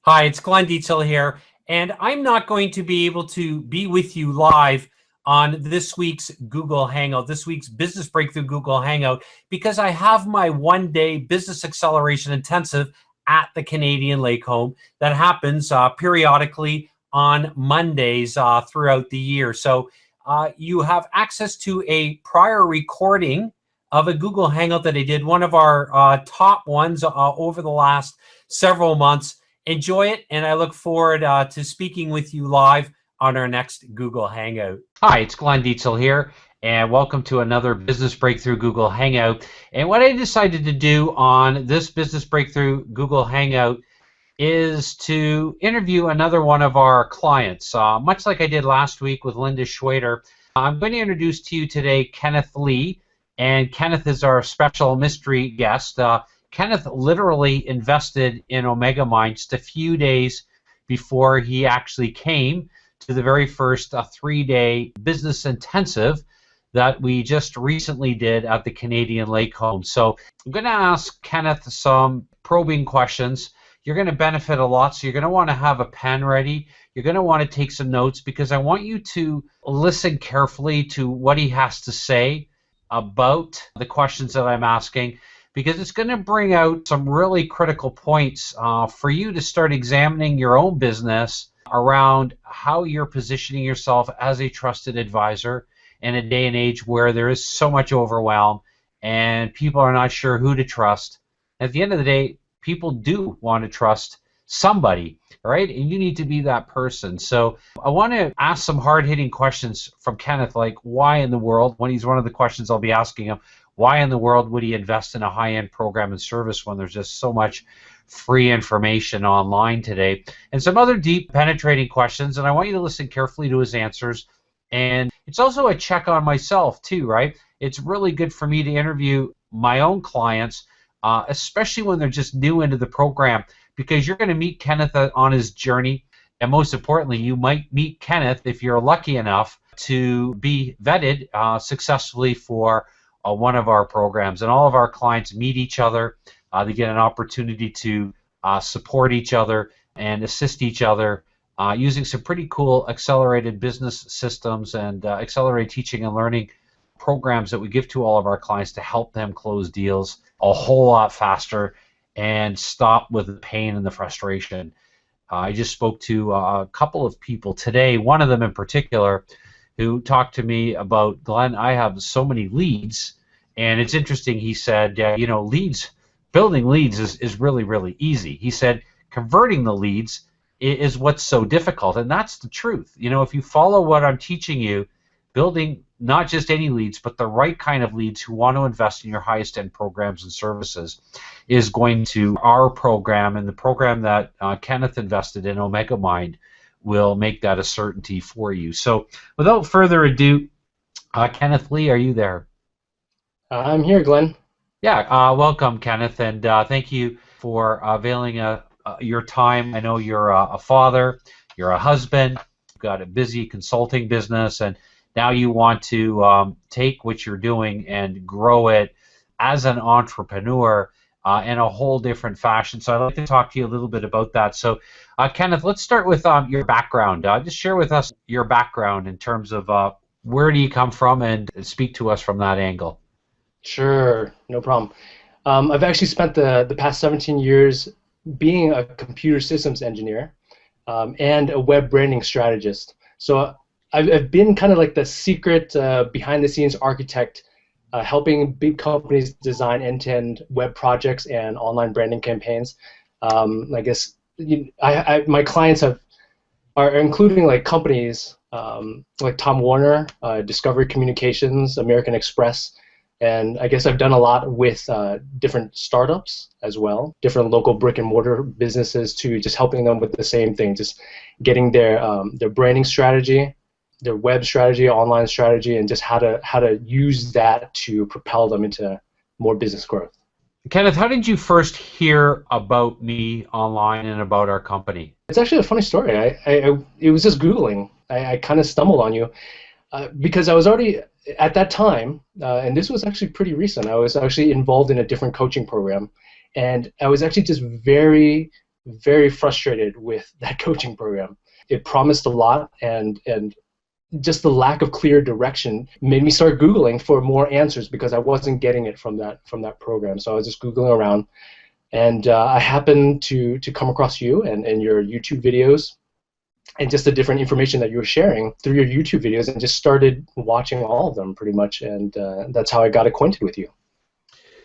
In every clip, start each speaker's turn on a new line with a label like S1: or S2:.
S1: Hi, it's Dietzel here, and I'm not going to be able to be with you live on this week's Google Hangout, this week's Business Breakthrough Google Hangout, because I have my one-day business acceleration intensive at the Canadian Lake Home that happens periodically on Mondays throughout the year. So you have access to a prior recording of a Google Hangout that I did, one of our top ones over the last several months. Enjoy it, and I look forward to speaking with you live on our next Google Hangout. Hi, it's Dietzel here, and welcome to another Business Breakthrough Google Hangout. And what I decided to do on this Business Breakthrough Google Hangout is to interview another one of our clients. Much like I did last week with Linda Schwader, I'm going to introduce to you today Kenneth Lee, and Kenneth is our special mystery guest. Kenneth literally invested in Omega Mind just a few days before he actually came to the very first 3-day business intensive that we just recently did at the Canadian Lake Home. So I'm going to ask Kenneth some probing questions. You're going to benefit a lot, so you're going to want to have a pen ready. You're going to want to take some notes because I want you to listen carefully to what he has to say about the questions that I'm asking, because it's going to bring out some really critical points for you to start examining your own business around how you're positioning yourself as a trusted advisor in a day and age where there is so much overwhelm and people are not sure who to trust. At the end of the day, people do want to trust somebody, right? And you need to be that person. So I want to ask some hard-hitting questions from Kenneth, like why in the world, when he's one of the questions I'll be asking him, why in the world would he invest in a high-end program and service when there's just so much free information online today? And some other deep, penetrating questions, and I want you to listen carefully to his answers. And it's also a check on myself, too, right? It's really good for me to interview my own clients, especially when they're just new into the program, because you're going to meet Kenneth on his journey. And most importantly, you might meet Kenneth if you're lucky enough to be vetted successfully for one of our programs. And all of our clients meet each other. They get an opportunity to support each other and assist each other using some pretty cool accelerated business systems and accelerated teaching and learning programs that we give to all of our clients to help them close deals a whole lot faster and stop with the pain and the frustration. I just spoke to a couple of people today, one of them in particular, who talked to me about, Glenn, I have so many leads, and it's interesting, he said, leads, building leads is really, really easy. He said, converting the leads is what's so difficult, and that's the truth. If you follow what I'm teaching you, building not just any leads, but the right kind of leads who want to invest in your highest end programs and services is going to, our program and the program that Kenneth invested in, Omega Mind, will make that a certainty for you. So without further ado, Kenneth Lee, are you there?
S2: I'm here, Glenn.
S1: Yeah, welcome, Kenneth, and thank you for availing your time. I know you're a father, you're a husband, you've got a busy consulting business, and now you want to take what you're doing and grow it as an entrepreneur in a whole different fashion. So I'd like to talk to you a little bit about that. So Kenneth, let's start with your background. Just share with us your background in terms of where do you come from, and speak to us from that angle.
S2: Sure, no problem. I've actually spent the past 17 years being a computer systems engineer and a web branding strategist. So I've been kind of like the secret behind-the-scenes architect, helping big companies design end-to-end web projects and online branding campaigns. I guess my clients are including like companies like Tom Warner, Discovery Communications, American Express, and I guess I've done a lot with different startups as well, different local brick and mortar businesses too, just helping them with the same thing, just getting their branding strategy, their web strategy, online strategy, and just how to use that to propel them into more business growth.
S1: Kenneth, how did you first hear about me online and about our company?
S2: It's actually a funny story. It was just Googling. I kind of stumbled on you because I was already at that time, and this was actually pretty recent. I was actually involved in a different coaching program, and I was actually just very very frustrated with that coaching program. It promised a lot, and just the lack of clear direction made me start Googling for more answers because I wasn't getting it from that program. So I was just Googling around, and I happened to come across you and your YouTube videos, and just the different information that you were sharing through your YouTube videos, and just started watching all of them pretty much, and that's how I got acquainted with you.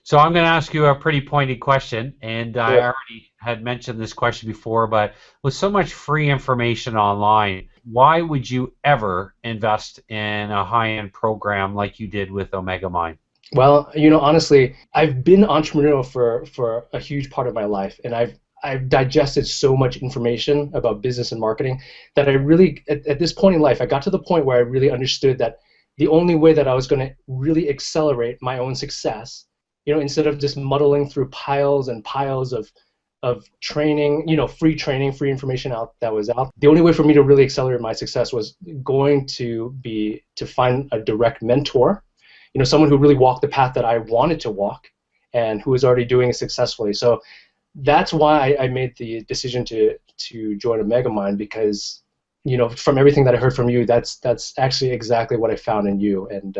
S1: So I'm going to ask you a pretty pointed question, and I already had mentioned this question before, but with so much free information online, why would you ever invest in a high-end program like you did with Omega Mind?
S2: Well, honestly, I've been entrepreneurial for a huge part of my life, and I've digested so much information about business and marketing that I really, at this point in life, I got to the point where I really understood that the only way that I was going to really accelerate my own success, instead of just muddling through piles and piles of training, free training, free information that was out, the only way for me to really accelerate my success was going to be to find a direct mentor, someone who really walked the path that I wanted to walk and who was already doing it successfully. So that's why I made the decision to join Omega Mind, because from everything that I heard from you, that's actually exactly what I found in you, and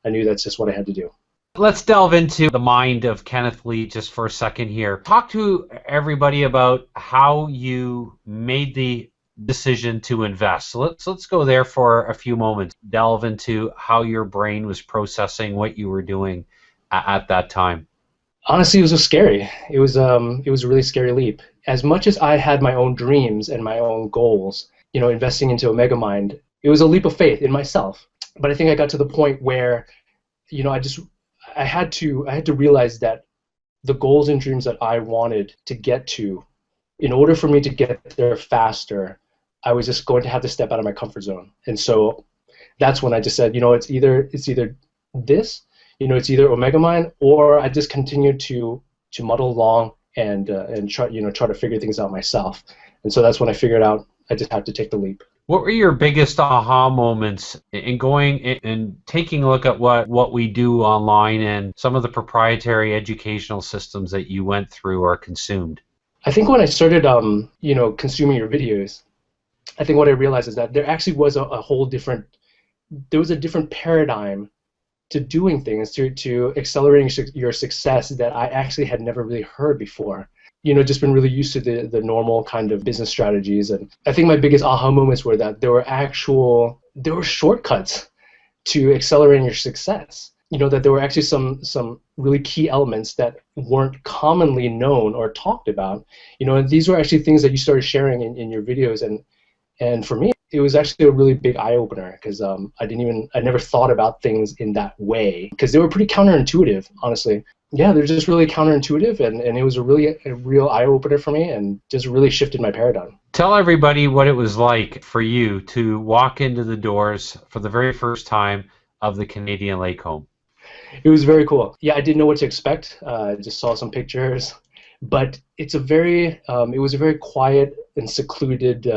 S2: I knew that's just what I had to do.
S1: Let's delve into the mind of Kenneth Lee just for a second here. Talk to everybody about how you made the decision to invest. So let's go there for a few moments. Delve into how your brain was processing what you were doing at that time.
S2: Honestly, it was just scary. It was a really scary leap. As much as I had my own dreams and my own goals, investing into Omega Mind, it was a leap of faith in myself. But I think I got to the point where, I had to realize that the goals and dreams that I wanted to get to, in order for me to get there faster, I was just going to have to step out of my comfort zone. And so that's when I just said, it's either this, it's either Omega Mind, or I just continued to muddle along and try to figure things out myself. And so that's when I figured out I just had to take the leap.
S1: What were your biggest aha moments in going and taking a look at what we do online and some of the proprietary educational systems that you went through or consumed?
S2: I think when I started, consuming your videos, I think what I realized is that there actually was there was a different paradigm to doing things, to accelerating your success that I actually had never really heard before. Just been really used to the normal kind of business strategies. And I think my biggest aha moments were that there were shortcuts to accelerating your success. That there were actually some really key elements that weren't commonly known or talked about. And these were actually things that you started sharing in your videos. And for me, it was actually a really big eye-opener, because I never thought about things in that way, because they were pretty counterintuitive, honestly. Yeah, they're just really counterintuitive, and it was a real eye-opener for me, and just really shifted my paradigm.
S1: Tell everybody what it was like for you to walk into the doors for the very first time of the Canadian Lake Home.
S2: It was very cool. Yeah, I didn't know what to expect. I just saw some pictures, but it was a very quiet and secluded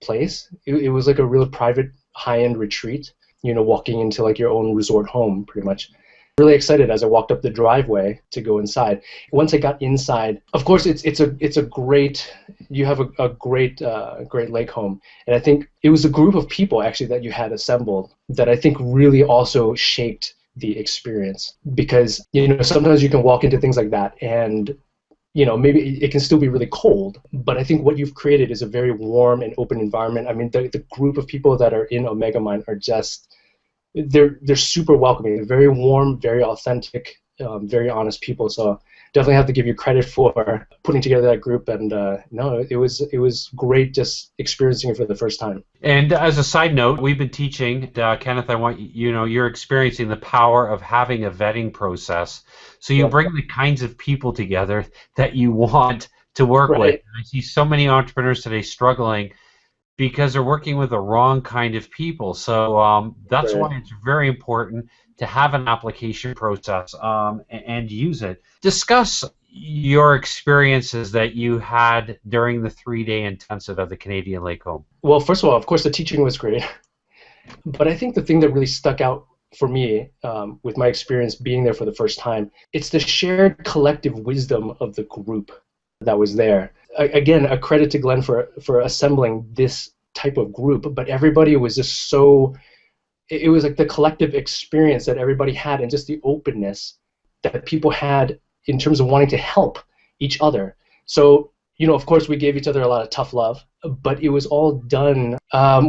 S2: place. It was like a real private, high-end retreat, walking into like your own resort home, pretty much. Really excited as I walked up the driveway to go inside. Once I got inside, of course, it's a great. You have a great lake home, and I think it was a group of people actually that you had assembled that I think really also shaped the experience, because sometimes you can walk into things like that and maybe it can still be really cold, but I think what you've created is a very warm and open environment. I mean, the group of people that are in Omega Mind are just, they're super welcoming. They're very warm, very authentic, very honest people. So definitely have to give you credit for putting together that group. And no, it was great just experiencing it for the first time.
S1: And as a side note, we've been teaching, Kenneth, I want you're experiencing the power of having a vetting process. So you bring the kinds of people together that you want to work with. And I see so many entrepreneurs today struggling because they're working with the wrong kind of people. So that's why it's very important to have an application process and use it. Discuss your experiences that you had during the 3-day intensive at the Canadian Lake Home.
S2: Well, first of all, of course, the teaching was great. But I think the thing that really stuck out for me with my experience being there for the first time, it's the shared collective wisdom of the group. that was there. Again, a credit to Glenn for assembling this type of group, but everybody was just so, it was like the collective experience that everybody had and just the openness that people had in terms of wanting to help each other. So, of course, we gave each other a lot of tough love, but it was all done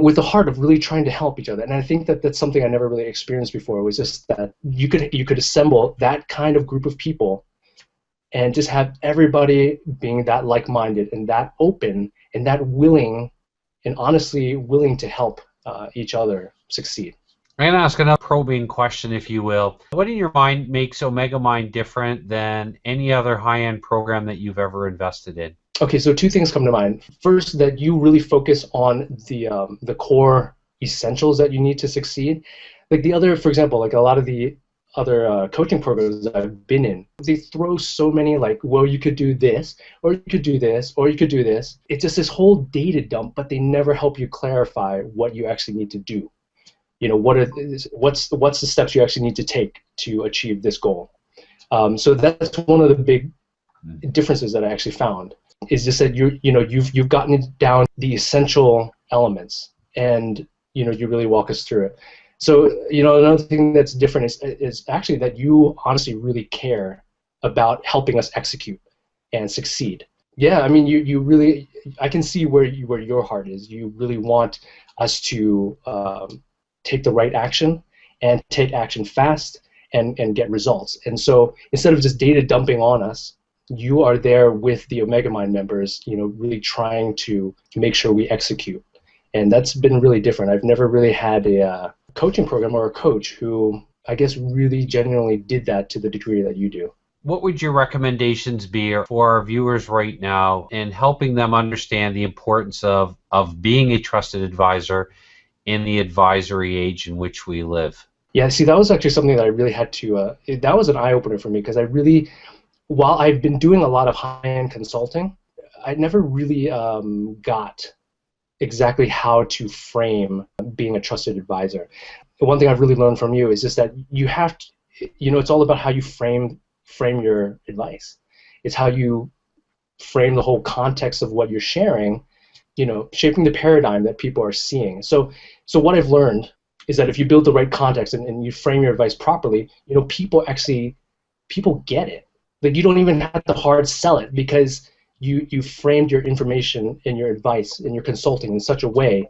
S2: with the heart of really trying to help each other. And I think that that's something I never really experienced before, was just that you could assemble that kind of group of people and just have everybody being that like-minded and that open and that willing and honestly willing to help each other succeed.
S1: I'm going to ask another probing question, if you will. What in your mind makes OmegaMind different than any other high-end program that you've ever invested in?
S2: Okay, so two things come to mind. First, that you really focus on the core essentials that you need to succeed. Like the other, for example, like a lot of the other coaching programs that I've been in, they throw so many like, well, you could do this, or you could do this, or you could do this. It's just this whole data dump, but they never help you clarify what you actually need to do. What's the steps you actually need to take to achieve this goal. So that's one of the big differences that I actually found, is just that you've gotten it down the essential elements, and you really walk us through it. So another thing that's different is actually that you honestly really care about helping us execute and succeed. Yeah, I mean you really, I can see where your heart is. You really want us to take the right action and take action fast and get results. And so instead of just data dumping on us, you are there with the OmegaMind members, really trying to make sure we execute. And that's been really different. I've never really had a coaching program or a coach who, I guess, really genuinely did that to the degree that you do.
S1: What would your recommendations be for our viewers right now in helping them understand the importance of being a trusted advisor in the advisory age in which we live?
S2: Yeah, see, that was actually something that I really had to, that was an eye-opener for me, because I really, while I've been doing a lot of high-end consulting, I never really got exactly how to frame being a trusted advisor. One thing I've really learned from you is just that you have to, it's all about how you frame your advice. It's how you frame the whole context of what you're sharing, shaping the paradigm that people are seeing. So what I've learned is that if you build the right context and you frame your advice properly, people get it. Like, you don't even have to hard sell it, because you framed your information and your advice and your consulting in such a way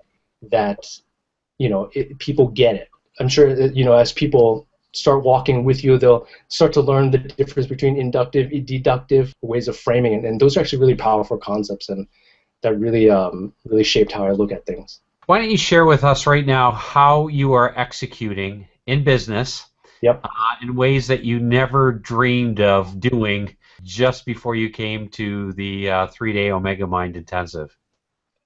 S2: that people get it. I'm sure as people start walking with you, they'll start to learn the difference between inductive and deductive ways of framing it, and those are actually really powerful concepts, and that really shaped how I look at things.
S1: Why don't you share with us right now how you are executing in business?
S2: Yep.
S1: In ways that you never dreamed of doing just before you came to the 3-day OmegaMind intensive?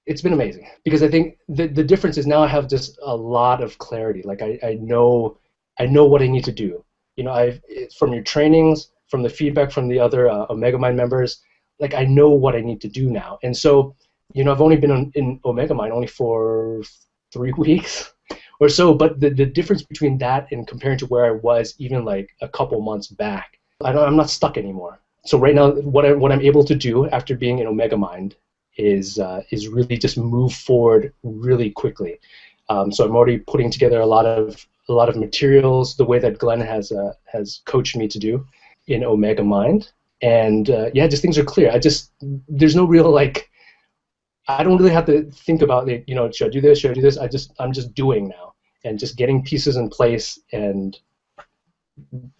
S2: It's been amazing, because I think the difference is now I have just a lot of clarity. Like I know what I need to do. From your trainings, from the feedback from the other OmegaMind members, like I know what I need to do now. And so, I've only been in OmegaMind only for 3 weeks or so, but the difference between that and comparing to where I was even like a couple months back, I'm not stuck anymore. So right now, what I'm able to do after being in OmegaMind is really just move forward really quickly. So I'm already putting together a lot of materials the way that Glenn has coached me to do in OmegaMind, and just things are clear. There's no real I don't really have to think about should I do this, should I do this. I'm just doing now, and just getting pieces in place and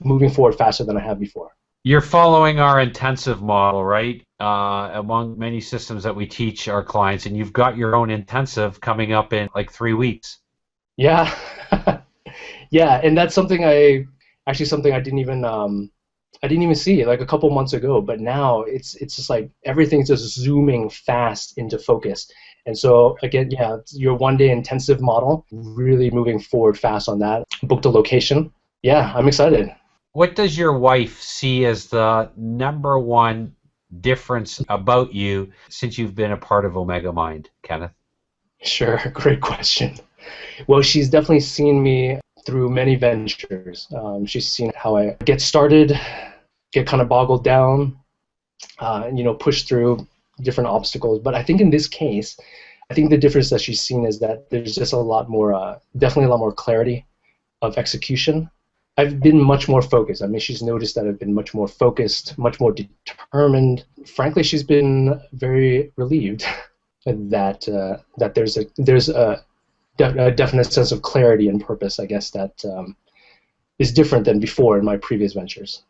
S2: moving forward faster than I have before.
S1: You're following our intensive model, right? Among many systems that we teach our clients, and you've got your own intensive coming up in like 3 weeks.
S2: Yeah, yeah, and that's something I didn't even see like a couple months ago, but now it's just like everything's just zooming fast into focus. And so again, yeah, your 1-day intensive model, really moving forward fast on that. Booked a location. Yeah, I'm excited.
S1: What does your wife see as the #1 difference about you since you've been a part of OmegaMind, Kenneth?
S2: Sure, great question. Well, she's definitely seen me through many ventures. She's seen how I get started, get kind of boggled down, push through different obstacles. But I think in this case, I think the difference that she's seen is that there's just a lot more, definitely a lot more clarity of execution. I've been much more focused. I mean, she's noticed that I've been much more focused, much more determined. Frankly, she's been very relieved that there's a definite sense of clarity and purpose, I guess, that is different than before in my previous ventures.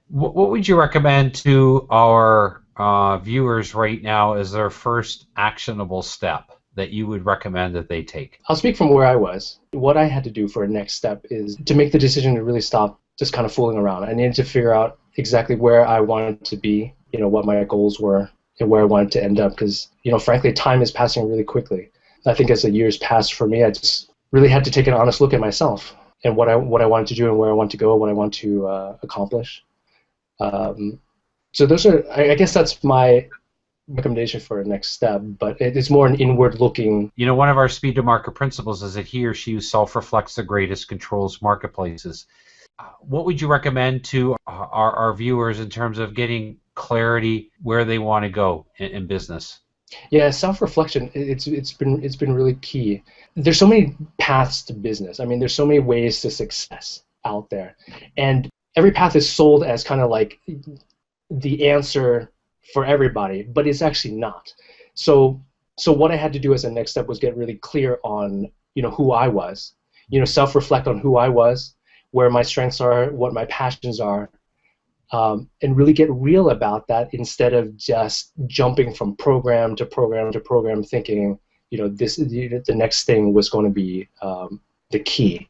S1: What would you recommend to our viewers right now as their first actionable step that you would recommend that they take?
S2: I'll speak from where I was. What I had to do for a next step is to make the decision to really stop just kind of fooling around. I needed to figure out exactly where I wanted to be, what my goals were, and where I wanted to end up, because, frankly, time is passing really quickly. I think as the years passed for me, I just really had to take an honest look at myself and what I wanted to do and where I want to go, what I want to accomplish. So those are, I guess that's my recommendation for a next step, but it's more an inward-looking.
S1: One of our speed to market principles is that he or she who self-reflects the greatest controls marketplaces. What would you recommend to our viewers in terms of getting clarity where they want to go in business?
S2: Yeah, self-reflection, it's been really key. There's so many paths to business. I mean, there's so many ways to success out there, and every path is sold as kind of like the answer for everybody, but it's actually not. So what I had to do as a next step was get really clear on who I was, self-reflect on who I was, where my strengths are, what my passions are, and really get real about that instead of just jumping from program to program to program, thinking the next thing was going to be the key.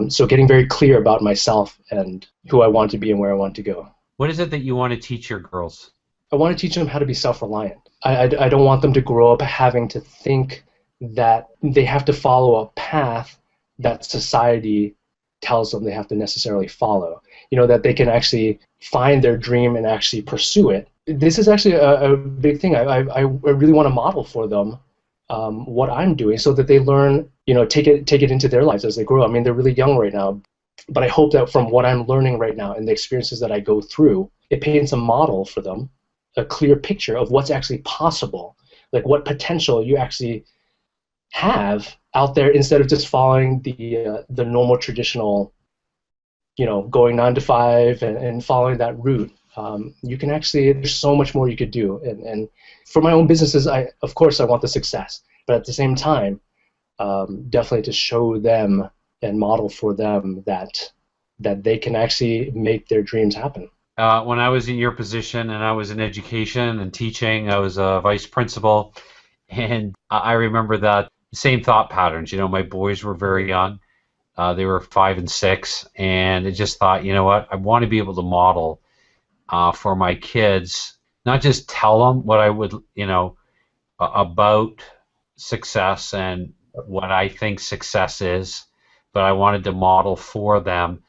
S2: So getting very clear about myself and who I want to be and where I want to go.
S1: What is it that you want to teach your girls?
S2: I want to teach them how to be self-reliant. I don't want them to grow up having to think that they have to follow a path that society tells them they have to necessarily follow. That they can actually find their dream and actually pursue it. This is actually a big thing. I really want to model for them what I'm doing so that they learn, take it into their lives as they grow. I mean, they're really young right now, but I hope that from what I'm learning right now and the experiences that I go through, it paints a model for them, a clear picture of what's actually possible, like what potential you actually have out there instead of just following the normal traditional, going 9 to 5 and following that route. You can actually, there's so much more you could do. And for my own businesses, of course I want the success, but at the same time, definitely to show them and model for them that they can actually make their dreams happen.
S1: When I was in your position and I was in education and teaching, I was a vice principal, and I remember that same thought patterns. My boys were very young. They were 5 and 6, and I just thought, what, I want to be able to model for my kids, not just tell them what I would, about success and what I think success is, but I wanted to model for them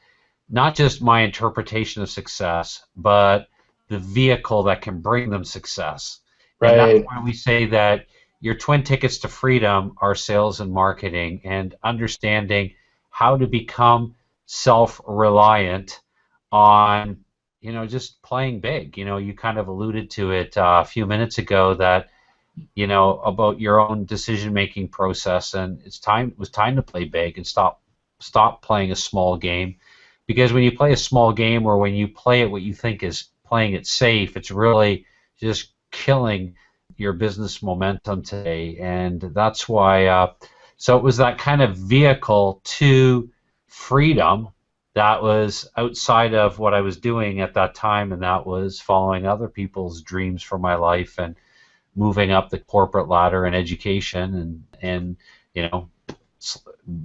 S1: not just my interpretation of success, but the vehicle that can bring them success.
S2: Right.
S1: And that's why we say that your twin tickets to freedom are sales and marketing, and understanding how to become self-reliant on, just playing big. You kind of alluded to it a few minutes ago that, about your own decision-making process, and it was time to play big and stop playing a small game. Because when you play a small game, or when you play it what you think is playing it safe, it's really just killing your business momentum today. And that's why, so it was that kind of vehicle to freedom that was outside of what I was doing at that time, and that was following other people's dreams for my life and moving up the corporate ladder in education and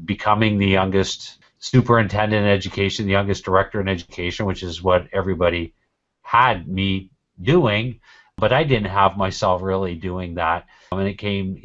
S1: becoming the youngest superintendent in education, the youngest director in education, which is what everybody had me doing, but I didn't have myself really doing that. And it came,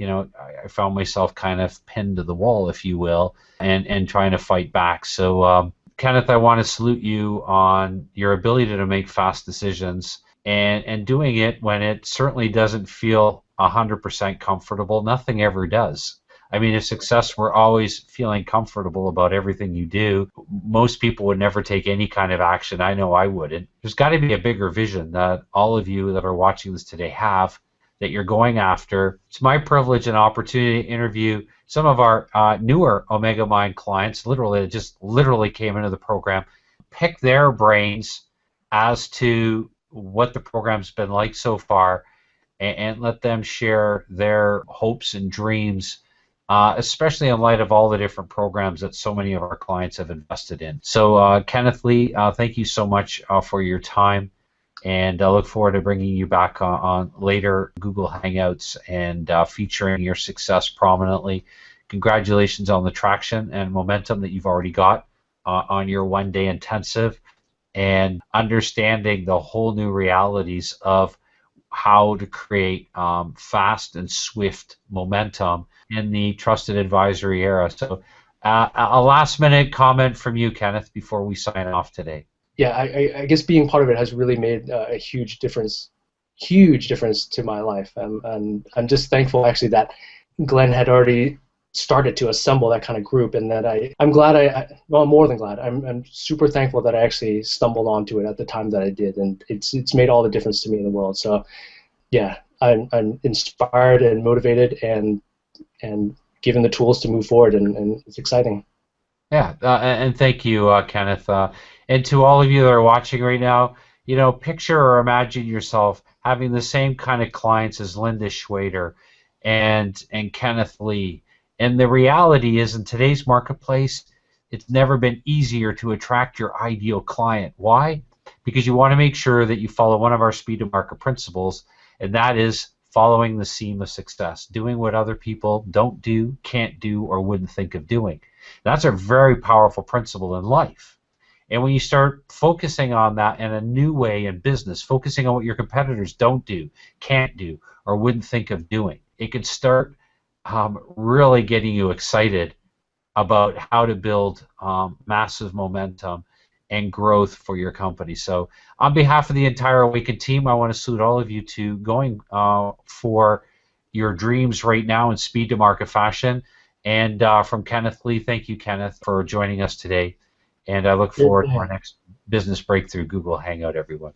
S1: I found myself kind of pinned to the wall, if you will, and trying to fight back. So, Kenneth, I want to salute you on your ability to make fast decisions and doing it when it certainly doesn't feel 100% comfortable. Nothing ever does. I mean, if success were always feeling comfortable about everything you do, most people would never take any kind of action. I know I wouldn't. There's got to be a bigger vision that all of you that are watching this today have, that you're going after. It's my privilege and opportunity to interview some of our newer Omega Mind clients, literally came into the program, pick their brains as to what the program's been like so far, and let them share their hopes and dreams, especially in light of all the different programs that so many of our clients have invested in. So Kenneth Lee, thank you so much for your time, and I look forward to bringing you back on later Google Hangouts and featuring your success prominently. Congratulations on the traction and momentum that you've already got on your one-day intensive, and understanding the whole new realities of how to create fast and swift momentum in the trusted advisory era. So a last minute comment from you, Kenneth, before we sign off today.
S2: Yeah, I guess being part of it has really made a huge difference to my life. And I'm just thankful actually that Glenn had already started to assemble that kind of group, and that I'm glad well, more than glad, I'm super thankful that I actually stumbled onto it at the time that I did, and it's made all the difference to me in the world. So yeah, I'm inspired and motivated and given the tools to move forward, and it's exciting.
S1: Yeah, and thank you, Kenneth. And to all of you that are watching right now, picture or imagine yourself having the same kind of clients as Linda Schwader and Kenneth Lee. And the reality is, in today's marketplace, it's never been easier to attract your ideal client. Why? Because you want to make sure that you follow one of our speed to market principles, and that is following the seam of success, doing what other people don't do, can't do, or wouldn't think of doing. That's a very powerful principle in life. And when you start focusing on that in a new way in business, focusing on what your competitors don't do, can't do, or wouldn't think of doing, it can start really getting you excited about how to build massive momentum and growth for your company. So on behalf of the entire Awaken team, I want to salute all of you to going for your dreams right now in speed to market fashion. And from Kenneth Lee, thank you, Kenneth, for joining us today. And I look forward to our next Business Breakthrough Google Hangout, everyone.